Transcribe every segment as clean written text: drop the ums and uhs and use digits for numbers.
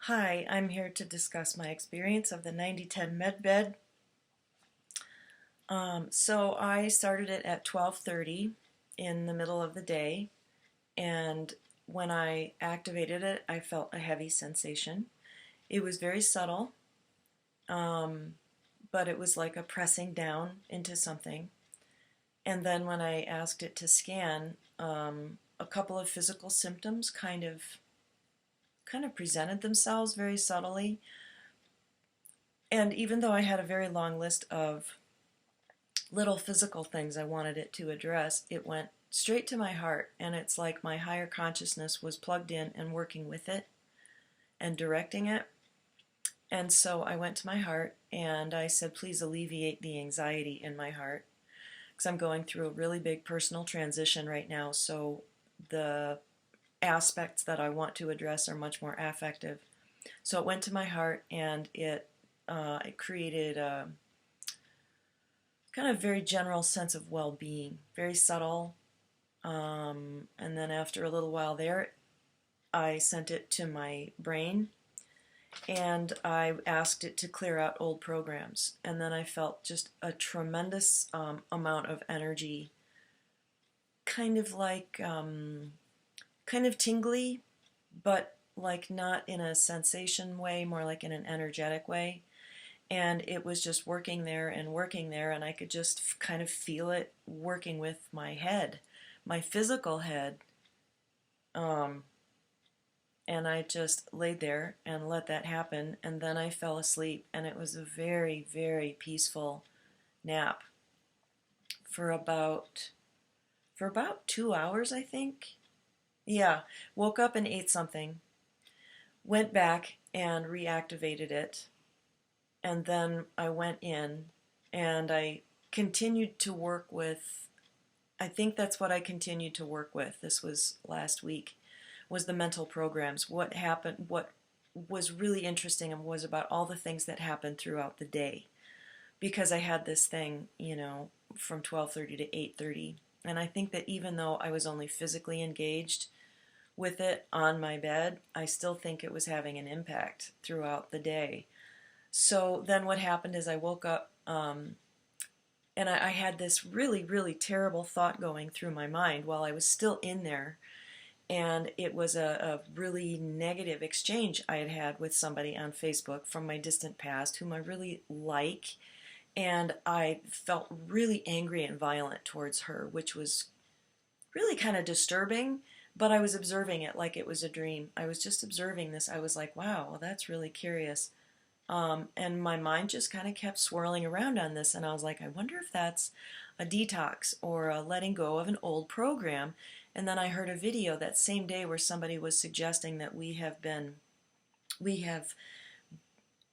Hi, I'm here to discuss my experience of the 9010 MedBed. So I started it at 12:30 in the middle of the day, and when I activated it, I felt a heavy sensation. It was very subtle, um, but it was like a pressing down into something. And then when I asked it to scan, a couple of physical symptoms kind of presented themselves very subtly. And even though I had a very long list of little physical things I wanted it to address, it went straight to my heart, and it's like my higher consciousness was plugged in and working with it and directing it. And so I went to my heart and I said, please alleviate the anxiety in my heart, because I'm going through a really big personal transition right now. So the aspects that I want to address are much more affective. So it went to my heart, and it created a kind of very general sense of well-being, very subtle. And then after a little while there, I sent it to my brain and I asked it to clear out old programs. And then I felt just a tremendous amount of energy, kind of like, kind of tingly, but like not in a sensation way, more like in an energetic way. And it was just working there, and I could just kind of feel it working with my head, my physical head. Um, and I just laid there and let that happen, and then I fell asleep, and it was a very, very peaceful nap for about 2 hours, I think. Yeah, woke up and ate something, went back and reactivated it, and then I went in and I continued to work with, I think that's what I continued to work with. This was last week, was the mental programs. What happened, what was really interesting was about all the things that happened throughout the day. Because I had this thing, from 12:30 to 8:30. And I think that even though I was only physically engaged with it on my bed, I still think it was having an impact throughout the day. So then what happened is I woke up, and I had this really, really terrible thought going through my mind while I was still in there. And it was a really negative exchange I had had with somebody on Facebook from my distant past whom I really like. And I felt really angry and violent towards her, which was really kind of disturbing. But I was observing it like it was a dream. I was just observing this. I was like, wow, well, that's really curious. And my mind just kind of kept swirling around on this, and I was like, I wonder if that's a detox or a letting go of an old program. And then I heard a video that same day where somebody was suggesting that we have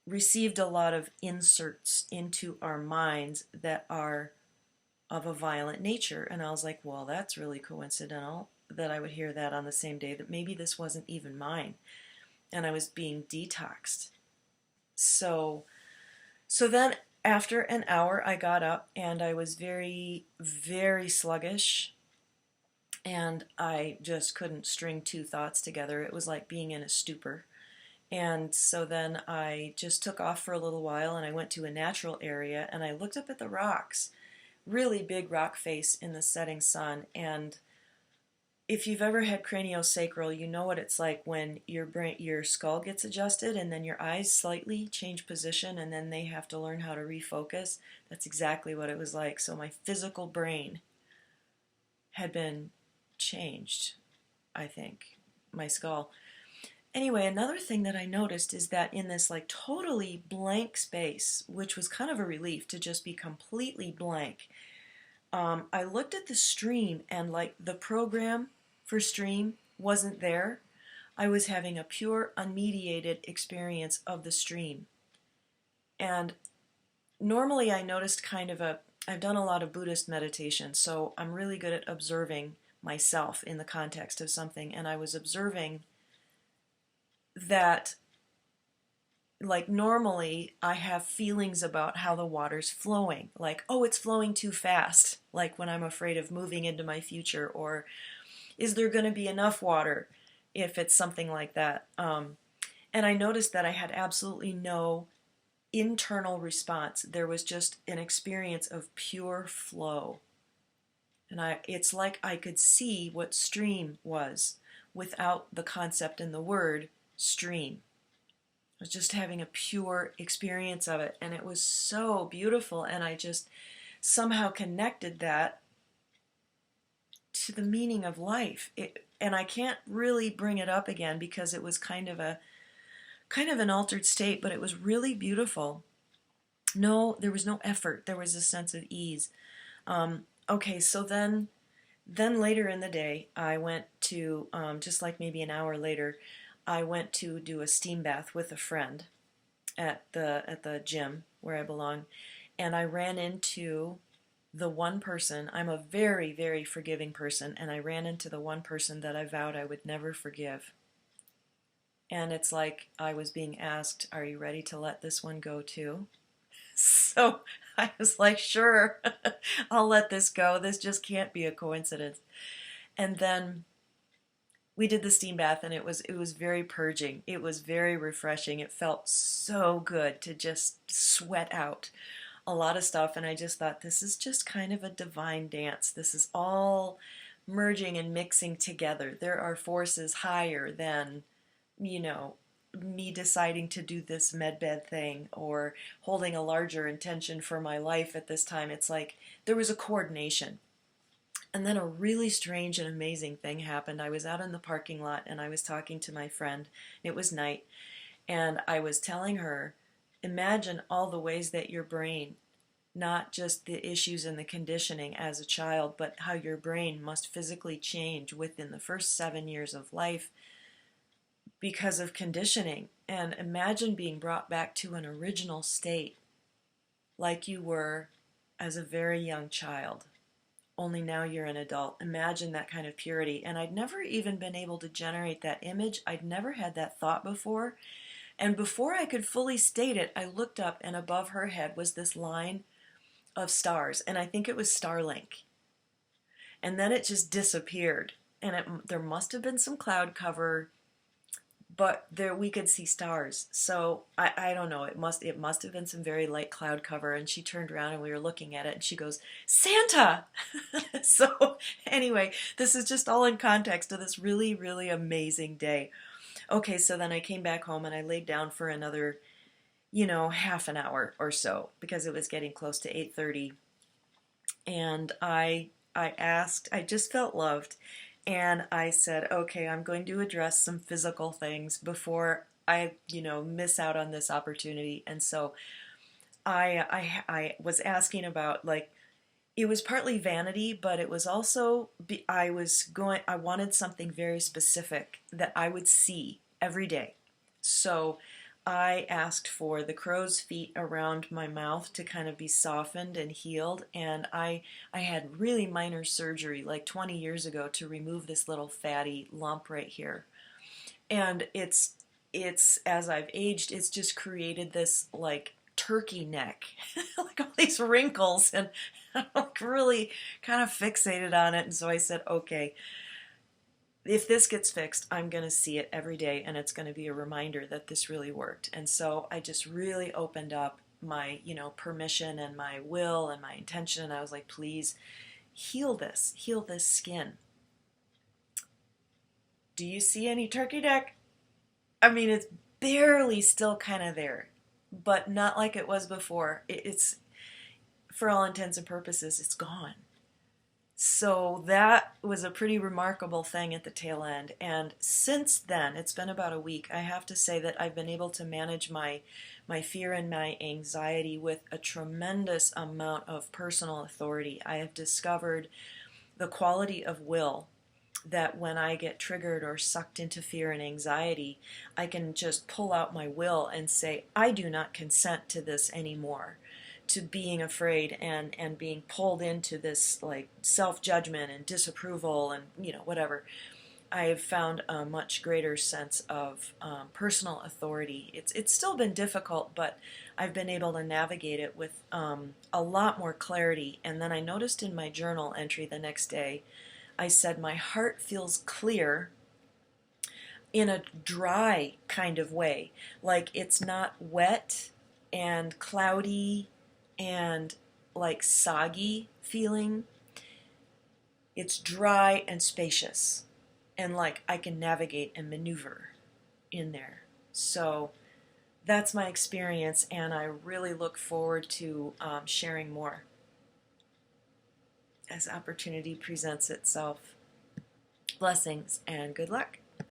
received a lot of inserts into our minds that are of a violent nature. And I was like, well, that's really coincidental that I would hear that on the same day, that maybe this wasn't even mine and I was being detoxed. So then after an hour, I got up and I was very, very sluggish, and I just couldn't string two thoughts together. It was like being in a stupor. And so then I just took off for a little while, and I went to a natural area and I looked up at the rocks, really big rock face in the setting sun. And if you've ever had craniosacral, you know what it's like when your skull gets adjusted and then your eyes slightly change position and then they have to learn how to refocus. That's exactly what it was like. So my physical brain had been changed, I think, my skull. Anyway, another thing that I noticed is that in this like totally blank space, which was kind of a relief to just be completely blank, I looked at the stream, and like the program for stream wasn't there. I was having a pure, unmediated experience of the stream. And normally I noticed I've done a lot of Buddhist meditation, so I'm really good at observing myself in the context of something. And I was observing that, like, normally I have feelings about how the water's flowing, like, oh, it's flowing too fast, like when I'm afraid of moving into my future, or is there going to be enough water, if it's something like that. And I noticed that I had absolutely no internal response. There was just an experience of pure flow. And it's like I could see what stream was without the concept and the word stream. I was just having a pure experience of it, and it was so beautiful, and I just somehow connected that to the meaning of life. And I can't really bring it up again because it was kind of an altered state, but it was really beautiful. No, there was no effort. There was a sense of ease. Okay, so then later in the day, I went to just like maybe an hour later, I went to do a steam bath with a friend at the gym where I belong, and I ran into the one person. I'm a very, very forgiving person, and I ran into the one person that I vowed I would never forgive. And it's like I was being asked, "Are you ready to let this one go too?" So I was like, "Sure, I'll let this go. This just can't be a coincidence." And then we did the steam bath, and it was very purging. It was very refreshing. It felt so good to just sweat out a lot of stuff, and I just thought, this is just kind of a divine dance. This is all merging and mixing together. There are forces higher than, you know, me deciding to do this medbed thing or holding a larger intention for my life at this time. It's like there was a coordination. And then a really strange and amazing thing happened. I was out in the parking lot and I was talking to my friend. It was night, and I was telling her, imagine all the ways that your brain, not just the issues and the conditioning as a child, but how your brain must physically change within the first 7 years of life because of conditioning. And imagine being brought back to an original state like you were as a very young child, only now you're an adult. Imagine that kind of purity. And I'd never even been able to generate that image. I'd never had that thought before. And before I could fully state it, I looked up, and above her head was this line of stars, and I think it was Starlink. And then it just disappeared. And there must have been some cloud cover, but there we could see stars. So I don't know. It must have been some very light cloud cover. And she turned around and we were looking at it, and she goes, "Santa!" So anyway, this is just all in context of this really, really amazing day. Okay, so then I came back home and I laid down for another, half an hour or so because it was getting close to 8:30, and I just felt loved, and I said, okay, I'm going to address some physical things before I, miss out on this opportunity. And so I was asking about, like, it was partly vanity, but it was also I wanted something very specific that I would see every day. So I asked for the crow's feet around my mouth to kind of be softened and healed, and I had really minor surgery like 20 years ago to remove this little fatty lump right here. And it's as I've aged, it's just created this like turkey neck, like all these wrinkles, and I'm like really kind of fixated on it. And so I said, okay, if this gets fixed, I'm going to see it every day, and it's going to be a reminder that this really worked. And so I just really opened up my, permission and my will and my intention, and I was like, please heal this skin. Do you see any turkey neck? I mean, it's barely still kind of there, but not like it was before. It's, for all intents and purposes, it's gone. So that was a pretty remarkable thing at the tail end. And since then, it's been about a week, I have to say that I've been able to manage my fear and my anxiety with a tremendous amount of personal authority. I have discovered the quality of will that when I get triggered or sucked into fear and anxiety, I can just pull out my will and say, I do not consent to this anymore, to being afraid and being pulled into this like self-judgment and disapproval and whatever. I have found a much greater sense of personal authority. It's still been difficult, but I've been able to navigate it with a lot more clarity. And then I noticed in my journal entry the next day, I said, my heart feels clear. in a dry kind of way. Like it's not wet and cloudy and like soggy feeling. It's dry and spacious. And like I can navigate and maneuver in there. So that's my experience, and I really look forward to sharing more as opportunity presents itself. Blessings and good luck.